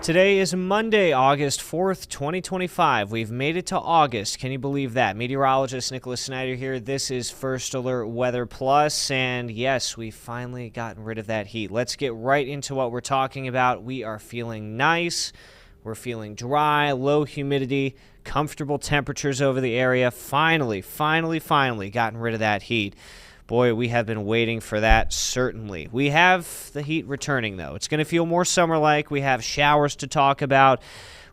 Today is Monday, August 4th, 2025. We've made it to August. Can you believe that? Meteorologist Nicholas Snider here. This is First Alert Weather Plus, and yes, we've finally gotten rid of that heat. Let's get right into what we're talking about. We are feeling nice. We're feeling dry, low humidity, comfortable temperatures over the area. Finally gotten rid of that heat. Boy, we have been waiting for that, certainly. We have the heat returning, though. It's going to feel more summer-like. We have showers to talk about.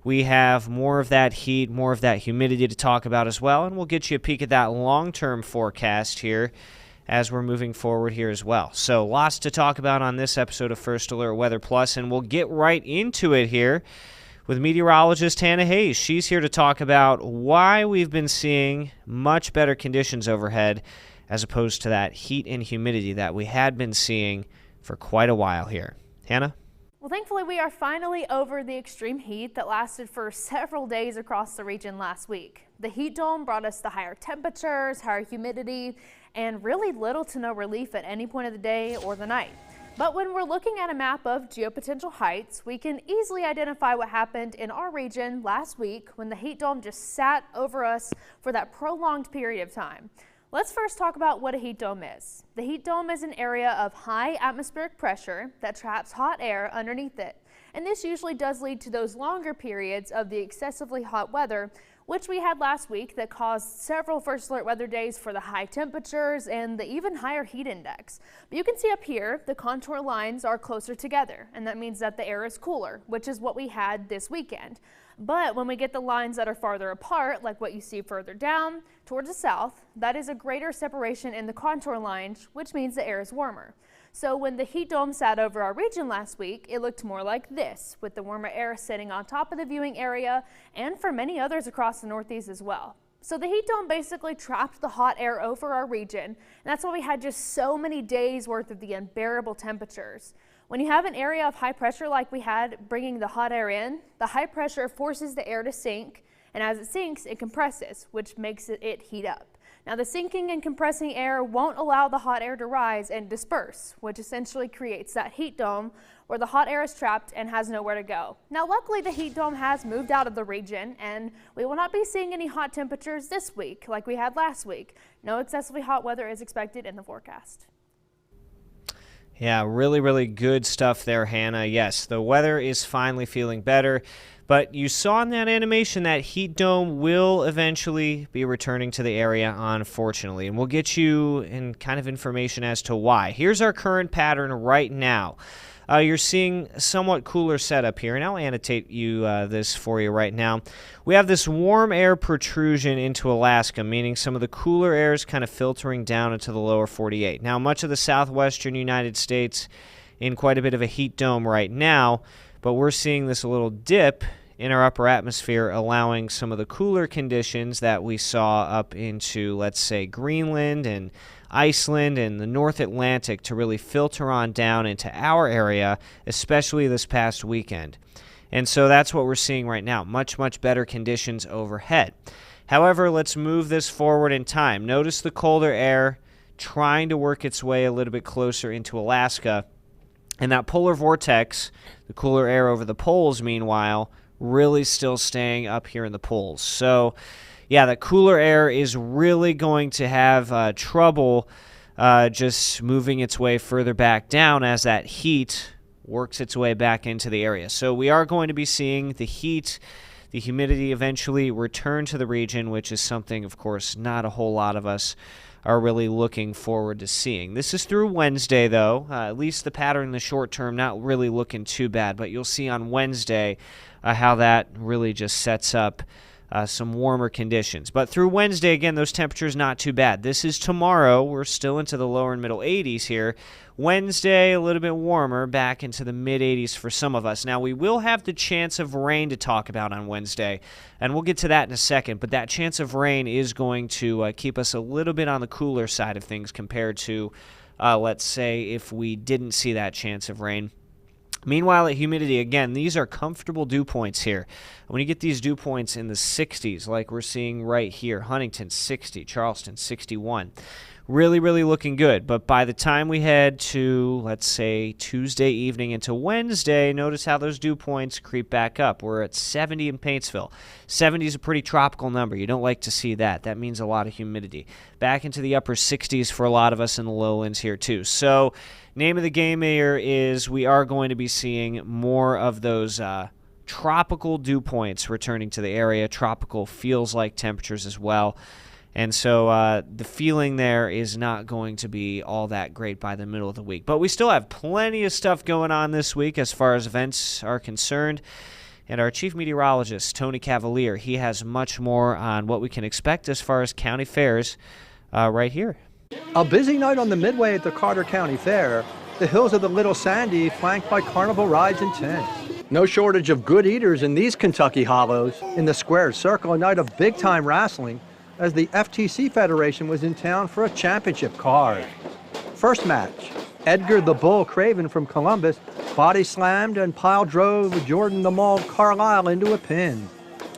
We have more of that heat, more of that humidity to talk about as well, and we'll get you a peek at that long-term forecast here as we're moving forward here as well. So lots to talk about on this episode of First Alert Weather Plus, and we'll get right into it here with meteorologist Hannah Hayes. She's here to talk about why we've been seeing much better conditions overhead as opposed to that heat and humidity that we had been seeing for quite a while here. Hannah? Well, thankfully, we are finally over the extreme heat that lasted for several days across the region last week. The heat dome brought us the higher temperatures, higher humidity, and really little to no relief at any point of the day or the night. But when we're looking at a map of geopotential heights, we can easily identify what happened in our region last week when the heat dome just sat over us for that prolonged period of time. Let's first talk about what a heat dome is. The heat dome is an area of high atmospheric pressure that traps hot air underneath it. And this usually does lead to those longer periods of the excessively hot weather, which we had last week that caused several First Alert weather days for the high temperatures and the even higher heat index. But you can see up here, the contour lines are closer together, and that means that the air is cooler, which is what we had this weekend. But when we get the lines that are farther apart, like what you see further down towards the south, that is a greater separation in the contour lines, which means the air is warmer. So when the heat dome sat over our region last week, it looked more like this, with the warmer air sitting on top of the viewing area and for many others across the Northeast as well. So the heat dome basically trapped the hot air over our region, and that's why we had just so many days worth of the unbearable temperatures. When you have an area of high pressure like we had bringing the hot air in, the high pressure forces the air to sink, and as it sinks, it compresses, which makes it heat up. Now, the sinking and compressing air won't allow the hot air to rise and disperse, which essentially creates that heat dome where the hot air is trapped and has nowhere to go. Now, luckily, the heat dome has moved out of the region, and we will not be seeing any hot temperatures this week like we had last week. No excessively hot weather is expected in the forecast. Yeah, really good stuff there, Hannah. Yes, the weather is finally feeling better, but you saw in that animation that heat dome will eventually be returning to the area, unfortunately, and we'll get you in kind of information as to why. Here's our current pattern right now. You're seeing a somewhat cooler setup here, and I'll annotate this for you right now. We have this warm air protrusion into Alaska, meaning some of the cooler air is kind of filtering down into the lower 48. Now, much of the southwestern United States in quite a bit of a heat dome right now, but we're seeing this little dip in our upper atmosphere, allowing some of the cooler conditions that we saw up into, let's say, Greenland and Iceland and the North Atlantic to really filter on down into our area, especially this past weekend. And so that's what we're seeing right now, much better conditions overhead. However, let's move this forward in time. Notice the colder air trying to work its way a little bit closer into Alaska. And that polar vortex, the cooler air over the poles, meanwhile, really still staying up here in the poles. So yeah, the cooler air is really going to have trouble just moving its way further back down as that heat works its way back into the area. So we are going to be seeing the heat, the humidity eventually return to the region, which is something, of course, not a whole lot of us are really looking forward to seeing. This is through Wednesday, though. At least the pattern in the short term not really looking too bad, but you'll see on Wednesday how that really just sets up some warmer conditions. But through Wednesday, again, those temperatures not too bad. This is tomorrow. We're still into the lower and middle 80s here. Wednesday, a little bit warmer, back into the mid-80s for some of us. Now, we will have the chance of rain to talk about on Wednesday, and we'll get to that in a second. But that chance of rain is going to keep us a little bit on the cooler side of things compared to, let's say, if we didn't see that chance of rain. Meanwhile, at humidity, again, these are comfortable dew points here. When you get these dew points in the 60s, like we're seeing right here, Huntington 60, Charleston 61, really, really looking good. But by the time we head to, let's say, Tuesday evening into Wednesday, notice how those dew points creep back up. We're at 70 in Paintsville. 70 is a pretty tropical number. You don't like to see that. That means a lot of humidity. Back into the upper 60s for a lot of us in the lowlands here too. So name of the game here is we are going to be seeing more of those tropical dew points returning to the area. Tropical feels like temperatures as well. And so the feeling there is not going to be all that great by the middle of the week. But we still have plenty of stuff going on this week as far as events are concerned. And our chief meteorologist, Tony Cavalier, he has much more on what we can expect as far as county fairs right here. A busy night on the Midway at the Carter County Fair. The hills of the Little Sandy flanked by carnival rides and tents. No shortage of good eaters in these Kentucky hollows. In the squared circle, a night of big-time wrestling as the FTC Federation was in town for a championship card. First match, Edgar the Bull Craven from Columbus body slammed and pile drove Jordan the Mauled Carlisle into a pin.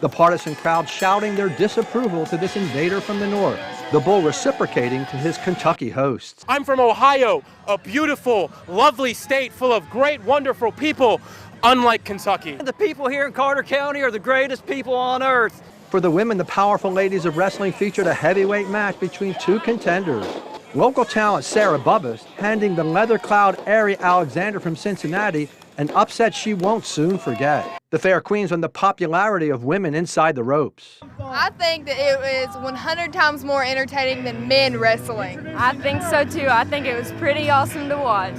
The partisan crowd shouting their disapproval to this invader from the north. The Bull reciprocating to his Kentucky hosts. I'm from Ohio, a beautiful, lovely state full of great, wonderful people, unlike Kentucky. The people here in Carter County are the greatest people on earth. For the women, the powerful ladies of wrestling featured a heavyweight match between two contenders. Local talent Sarah Bubbas handing the leather-clad Ari Alexander from Cincinnati an upset she won't soon forget. The fair queens on the popularity of women inside the ropes. I think that it was 100 times more entertaining than men wrestling. I think so too. I think it was pretty awesome to watch.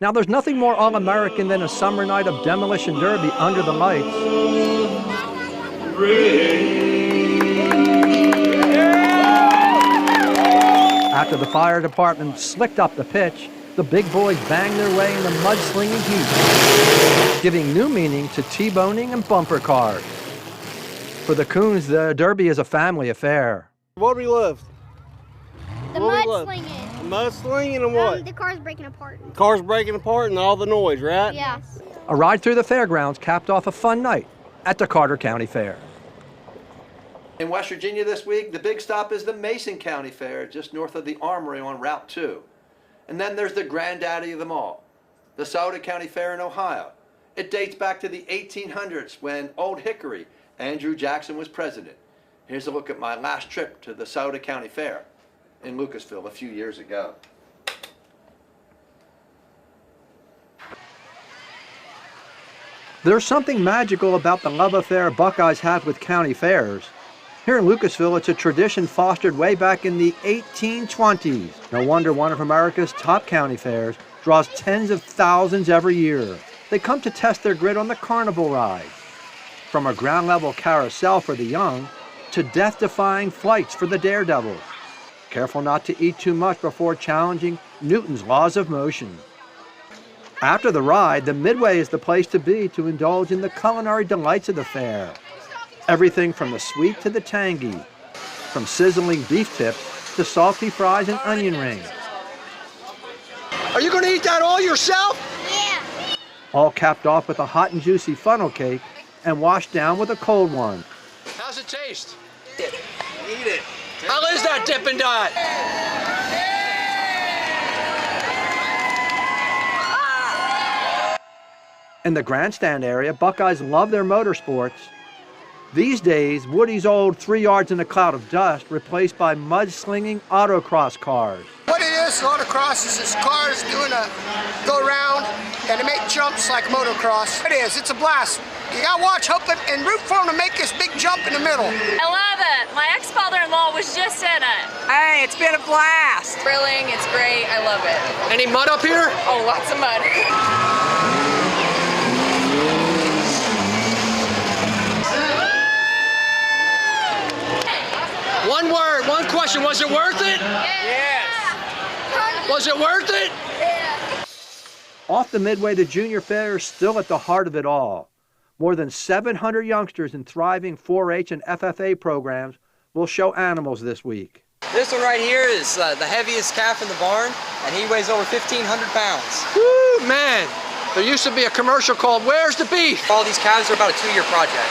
Now there's nothing more all-American than a summer night of demolition derby under the lights. After the fire department slicked up the pitch, the big boys banged their way in the mud-slinging heat, giving new meaning to T-boning and bumper cars. For the Coons, the derby is a family affair. What do we love? The mudslinging. Mudslinging and what? The cars breaking apart. Cars breaking apart and all the noise, right? Yeah. A ride through the fairgrounds capped off a fun night at the Carter County Fair. In West Virginia this week, the big stop is the Mason County Fair, just north of the Armory on Route 2. And then there's the granddaddy of them all, the Sauter County Fair in Ohio. It dates back to the 1800s when Old Hickory, Andrew Jackson, was president. Here's a look at my last trip to the Sauter County Fair in Lucasville a few years ago. There's something magical about the love affair Buckeyes have with county fairs. Here in Lucasville, it's a tradition fostered way back in the 1820s. No wonder one of America's top county fairs draws tens of thousands every year. They come to test their grit on the carnival ride. From a ground-level carousel for the young to death-defying flights for the daredevils. Careful not to eat too much before challenging Newton's laws of motion. After the ride, the Midway is the place to be to indulge in the culinary delights of the fair. Everything from the sweet to the tangy, from sizzling beef tips to salty fries and onion rings. Are you going to eat that all yourself? Yeah. All capped off with a hot and juicy funnel cake and washed down with a cold one. How's it taste? Eat it. How is that Dippin' Dot? In the grandstand area, Buckeyes love their motorsports. These days, Woody's old 3 yards in a cloud of dust replaced by mud-slinging autocross cars. What it is, autocross is cars doing a go-round and they make jumps like motocross. It is, it's a blast. You gotta watch, hope and root for them to make this big jump in the middle. I love it. My ex-father-in-law was just in it. Hey, it's been a blast. Thrilling, it's great, I love it. Any mud up here? Oh, lots of mud. One word, one question, was it worth it? Yes. Was it worth it? Off the Midway, the Junior Fair is still at the heart of it all. More than 700 youngsters in thriving 4-H and FFA programs will show animals this week. This one right here is the heaviest calf in the barn, and he weighs over 1,500 pounds. Woo, man. There used to be a commercial called Where's the Beef? All these calves are about a 2-year project.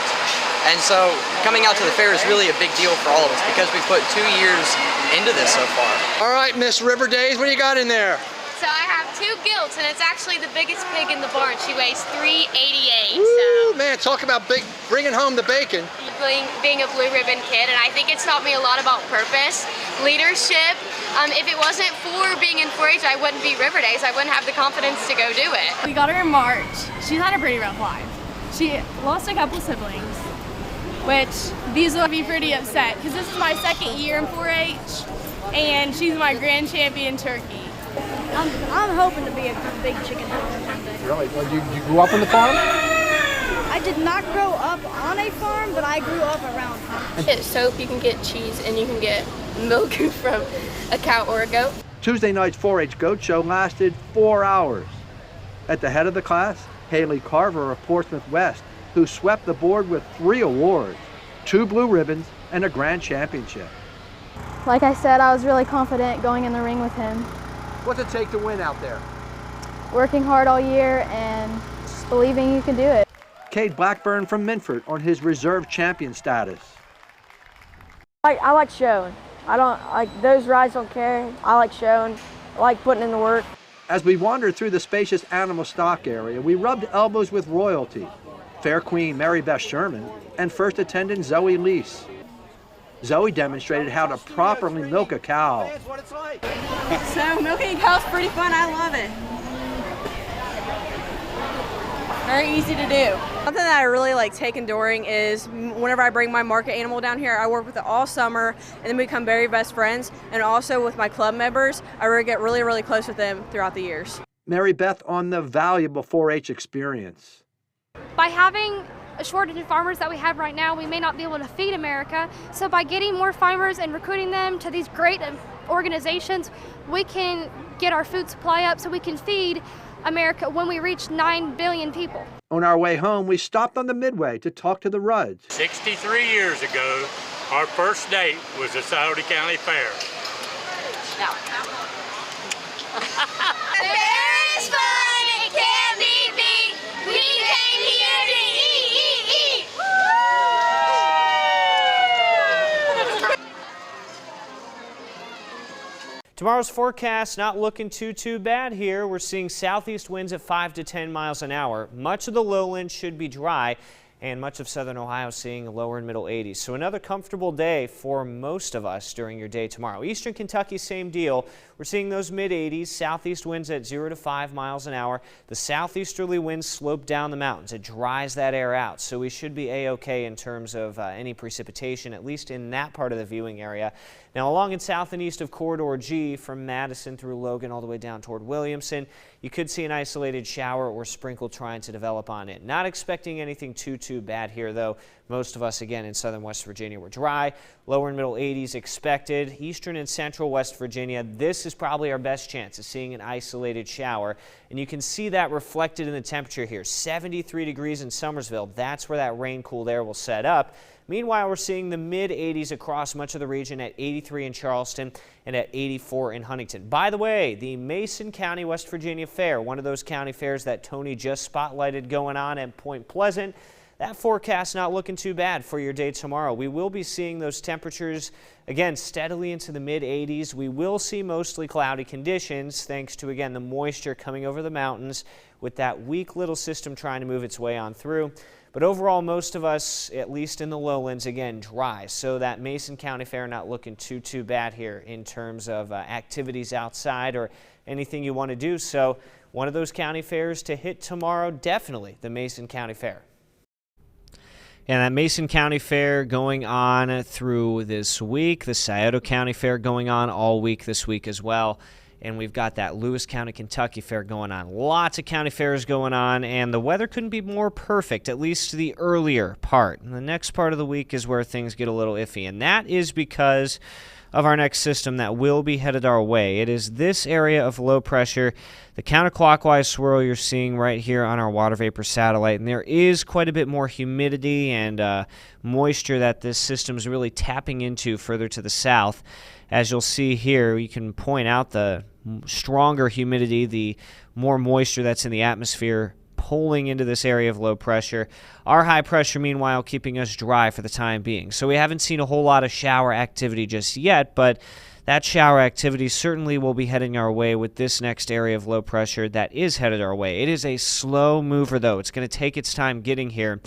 And so coming out to the fair is really a big deal for all of us because we put 2 years into this so far. All right, Miss River Days, what do you got in there? So I have 2 gilts, and it's actually the biggest pig in the barn. She weighs 388. Woo, man, talk about bringing home the bacon. Being a blue ribbon kid, and I think it's taught me a lot about purpose, leadership. If it wasn't for being in 4-H, I wouldn't be River Days. I wouldn't have the confidence to go do it. We got her in March. She's had a pretty rough life. She lost a couple siblings, which these will be pretty upset because this is my 2nd year in 4-H, and she's my grand champion turkey. I'm hoping to be a big chicken hunter one day. Really? Well, you grew up on the farm? I did not grow up on a farm, but I grew up around farms. Get soap, you can get cheese, and you can get milk from a cow or a goat. Tuesday night's 4-H goat show lasted 4 hours. At the head of the class, Haley Carver of Portsmouth West, who swept the board with 3 awards, 2 blue ribbons, and a grand championship. Like I said, I was really confident going in the ring with him. What's it take to win out there? Working hard all year and just believing you can do it. Cade Blackburn from Minford on his reserve champion status. I like showing. I don't like those rides don't carry. I like showing. I like putting in the work. As we wandered through the spacious animal stock area, we rubbed elbows with royalty, Fair Queen Mary Beth Sherman and first attendant Zoe Lease. Zoe demonstrated how to properly milk a cow. So milking a cow's pretty fun. I love it. Very easy to do. Something that I really like taking during is whenever I bring my market animal down here, I work with it all summer and then we become very best friends. And also with my club members, I really get really close with them throughout the years. Mary Beth on the valuable 4-H experience. By having a shortage of farmers that we have right now, we may not be able to feed America. So by getting more farmers and recruiting them to these great organizations, we can get our food supply up so we can feed America when we reach 9 billion people. On our way home, we stopped on the Midway to talk to the Rudds. 63 years ago, our first date was the Scioto County Fair. No. The fair is fun, it can't be beat. We came here to eat. Tomorrow's forecast not looking too bad here. We're seeing southeast winds at 5 to 10 miles an hour. Much of the lowland should be dry, and much of southern Ohio seeing lower and middle 80s. So another comfortable day for most of us during your day tomorrow. Eastern Kentucky, same deal. We're seeing those mid 80s, southeast winds at 0 to 5 miles an hour. The southeasterly winds slope down the mountains. It dries that air out, so we should be a-okay in terms of any precipitation, at least in that part of the viewing area. Now, along and south and east of Corridor G, from Madison through Logan all the way down toward Williamson, you could see an isolated shower or sprinkle trying to develop on it. Not expecting anything too bad here, though. Most of us, again, in southern West Virginia were dry. Lower and middle 80s expected. Eastern and central West Virginia, this is probably our best chance of seeing an isolated shower. And you can see that reflected in the temperature here. 73 degrees in Summersville. That's where that rain-cooled air will set up. Meanwhile, we're seeing the mid-80s across much of the region at 83 in Charleston and at 84 in Huntington. By the way, the Mason County, West Virginia Fair, one of those county fairs that Tony just spotlighted going on at Point Pleasant, that forecast not looking too bad for your day tomorrow. We will be seeing those temperatures, again, steadily into the mid-80s. We will see mostly cloudy conditions thanks to, again, the moisture coming over the mountains with that weak little system trying to move its way on through. But overall, most of us, at least in the lowlands, again, dry. So that Mason County Fair not looking too bad here in terms of activities outside or anything you want to do. So one of those county fairs to hit tomorrow, definitely the Mason County Fair. And that Mason County Fair going on through this week. The Scioto County Fair going on all week this week as well. And we've got that Lewis County, Kentucky Fair going on. Lots of county fairs going on, and the weather couldn't be more perfect, at least the earlier part. And the next part of the week is where things get a little iffy, and that is because of our next system that will be headed our way. It is this area of low pressure, the counterclockwise swirl you're seeing right here on our water vapor satellite, and there is quite a bit more humidity and moisture that this system is really tapping into further to the south. As you'll see here, you can point out the stronger humidity, the more moisture that's in the atmosphere pulling into this area of low pressure. Our high pressure, meanwhile, keeping us dry for the time being. So we haven't seen a whole lot of shower activity just yet, but that shower activity certainly will be heading our way with this next area of low pressure that is headed our way. It is a slow mover, though. It's going to take its time getting here.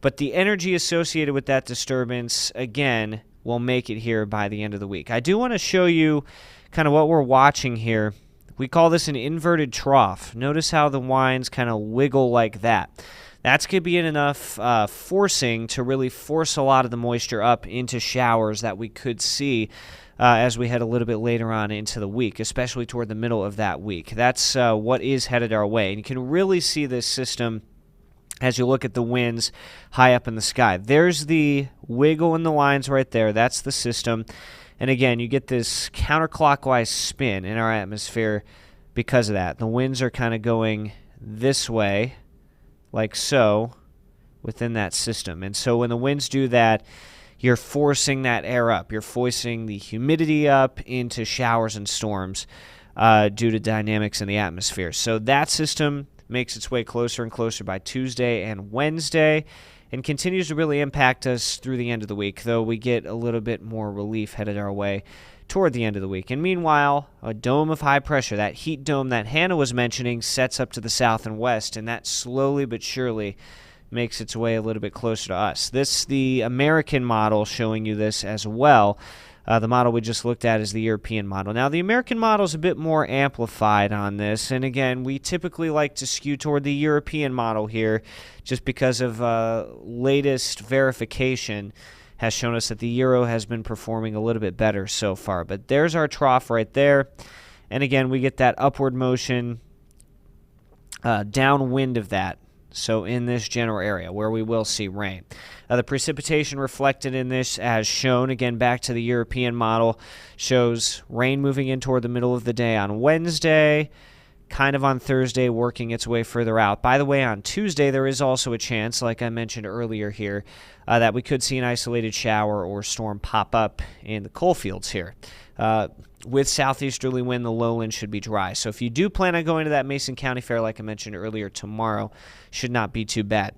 But the energy associated with that disturbance, again, will make it here by the end of the week. I do want to show you kind of what we're watching here. We call this an inverted trough. Notice how the winds kind of wiggle like that. That's going to be enough forcing to really force a lot of the moisture up into showers that we could see as we head a little bit later on into the week, especially toward the middle of that week. That's what is headed our way. And you can really see this system as you look at the winds high up in the sky. There's the wiggle in the lines right there. That's the system. And again, you get this counterclockwise spin in our atmosphere because of that. The winds are kind of going this way, like so, within that system. And so when the winds do that, you're forcing that air up. You're forcing the humidity up into showers and storms due to dynamics in the atmosphere. So that system makes its way closer and closer by Tuesday and Wednesday and continues to really impact us through the end of the week, though we get a little bit more relief headed our way toward the end of the week. And meanwhile, a dome of high pressure, that heat dome that Hannah was mentioning, sets up to the south and west, and that slowly but surely makes its way a little bit closer to us. This, the American model, showing you this as well. The model we just looked at is the European model. Now, the American model is a bit more amplified on this, and again, we typically like to skew toward the European model here just because of latest verification has shown us that the Euro has been performing a little bit better so far. But there's our trough right there, and again, we get that upward motion downwind of that. So in this general area where we will see rain. The precipitation reflected in this as shown, again back to the European model, shows rain moving in toward the middle of the day on Wednesday, kind of on Thursday working its way further out. By the way, on Tuesday there is also a chance, like I mentioned earlier here, that we could see an isolated shower or storm pop up in the coal fields here. With southeasterly wind, the lowland should be dry. So if you do plan on going to that Mason County Fair, like I mentioned earlier, tomorrow, should not be too bad.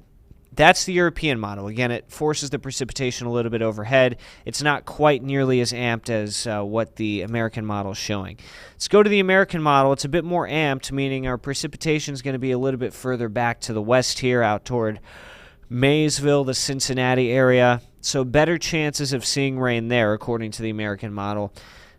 That's the European model. Again, it forces the precipitation a little bit overhead. It's not quite nearly as amped as what the American model is showing. Let's go to the American model. It's a bit more amped, meaning our precipitation is going to be a little bit further back to the west here, out toward Maysville, the Cincinnati area. So better chances of seeing rain there, according to the American model.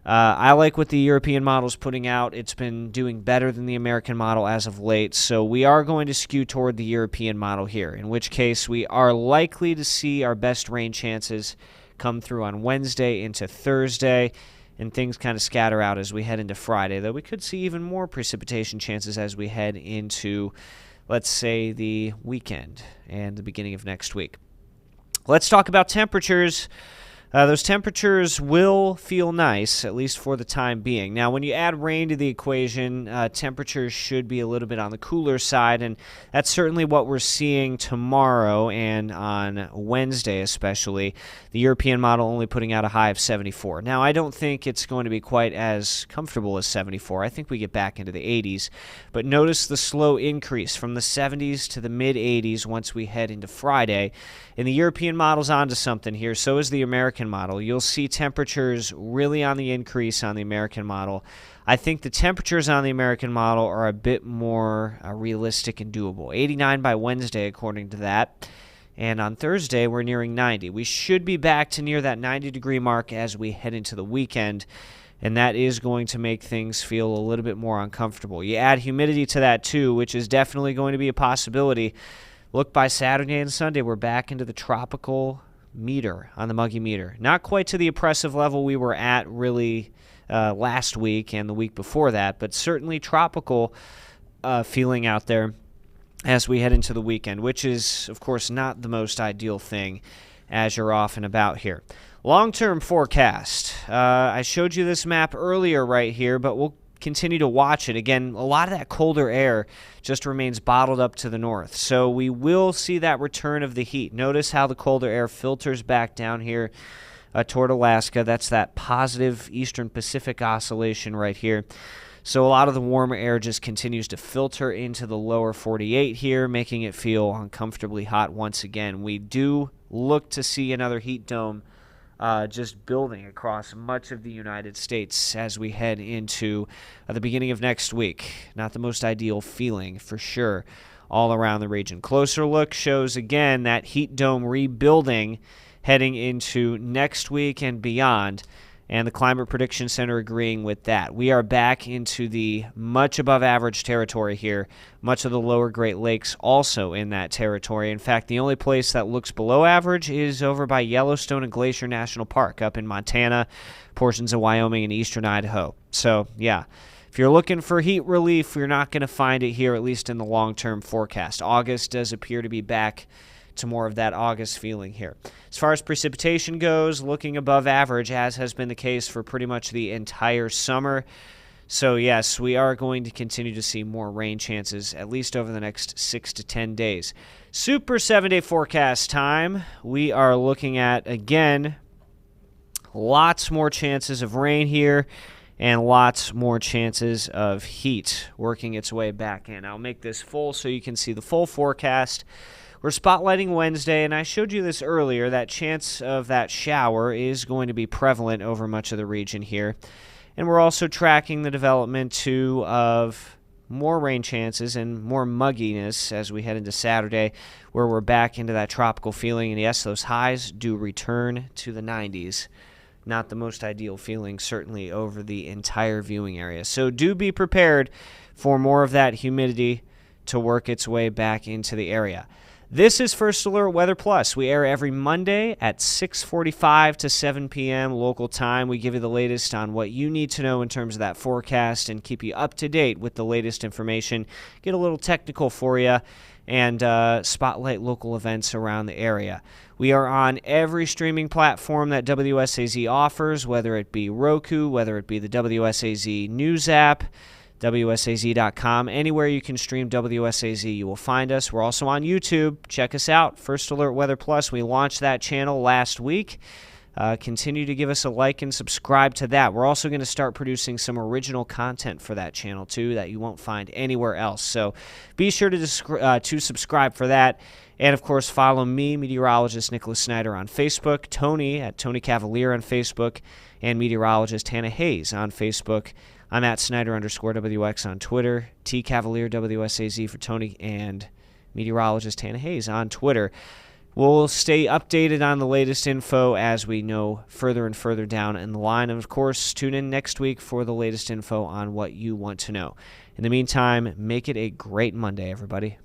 I like what the European model is putting out. It's been doing better than the American model as of late, so we are going to skew toward the European model here, in which case we are likely to see our best rain chances come through on Wednesday into Thursday, and things kind of scatter out as we head into Friday, though we could see even more precipitation chances as we head into, let's say, the weekend and the beginning of next week. Let's talk about temperatures. Those temperatures will feel nice, at least for the time being. Now, when you add rain to the equation, temperatures should be a little bit on the cooler side, and that's certainly what we're seeing tomorrow and on Wednesday especially. The European model only putting out a high of 74. Now, I don't think it's going to be quite as comfortable as 74. I think we get back into the 80s, but notice the slow increase from the 70s to the mid-80s once we head into Friday. And the European model's onto something here, so is the American model. You'll see temperatures really on the increase on the American model. I think the temperatures on the American model are a bit more realistic and doable. 89 by Wednesday, according to that. And on Thursday, we're nearing 90. We should be back to near that 90-degree mark as we head into the weekend, and that is going to make things feel a little bit more uncomfortable. You add humidity to that, too, which is definitely going to be a possibility. Look, by Saturday and Sunday, we're back into the tropical meter on the Muggy meter. Not quite to the oppressive level we were at really last week and the week before that, but certainly tropical feeling out there as we head into the weekend, which is, of course, not the most ideal thing as you're off and about here. Long-term forecast. I showed you this map earlier right here, but we'll continue to watch it. Again, a lot of that colder air just remains bottled up to the north. So we will see that return of the heat. Notice how the colder air filters back down here toward Alaska. That's that positive eastern Pacific oscillation right here. So a lot of the warmer air just continues to filter into the lower 48 here, making it feel uncomfortably hot once again. We do look to see another heat dome just building across much of the United States as we head into the beginning of next week. Not the most ideal feeling, for sure, all around the region. Closer look shows, again, that heat dome rebuilding heading into next week and beyond, and the Climate Prediction Center agreeing with that. We are back into the much above average territory here. Much of the lower Great Lakes also in that territory. In fact, the only place that looks below average is over by Yellowstone and Glacier National Park up in Montana, portions of Wyoming and eastern Idaho. So, yeah, if you're looking for heat relief, you're not going to find it here, at least in the long-term forecast. August does appear to be back to more of that August feeling here. As far as precipitation goes, looking above average, as has been the case for pretty much the entire summer. So yes, we are going to continue to see more rain chances, at least over the next 6 to 10 days. Super 7-day forecast time. We are looking at, again, lots more chances of rain here and lots more chances of heat working its way back in. I'll make this full so you can see the full forecast. We're spotlighting Wednesday, and I showed you this earlier. That chance of that shower is going to be prevalent over much of the region here. And we're also tracking the development, too, of more rain chances and more mugginess as we head into Saturday, where we're back into that tropical feeling. And yes, those highs do return to the 90s. Not the most ideal feeling, certainly, over the entire viewing area. So do be prepared for more of that humidity to work its way back into the area. This is First Alert Weather Plus. We air every Monday at 6:45 to 7 p.m. local time. We give you the latest on what you need to know in terms of that forecast and keep you up to date with the latest information. Get a little technical for you and spotlight local events around the area. We are on every streaming platform that WSAZ offers, whether it be Roku, whether it be the WSAZ News app, WSAZ.com. Anywhere you can stream WSAZ, you will find us. We're also on YouTube. Check us out, First Alert Weather Plus. We launched that channel last week. Continue to give us a like and subscribe to that. We're also going to start producing some original content for that channel, too, that you won't find anywhere else. So be sure to subscribe for that. And, of course, follow me, Meteorologist Nicholas Snider, on Facebook, Tony at Tony Cavalier on Facebook, and Meteorologist Hannah Hayes on Facebook. I'm at Snider_WX on Twitter, TCavalierWSAZ for Tony, and Meteorologist Hannah Hayes on Twitter. We'll stay updated on the latest info as we know further and further down in the line. And, of course, tune in next week for the latest info on what you want to know. In the meantime, make it a great Monday, everybody.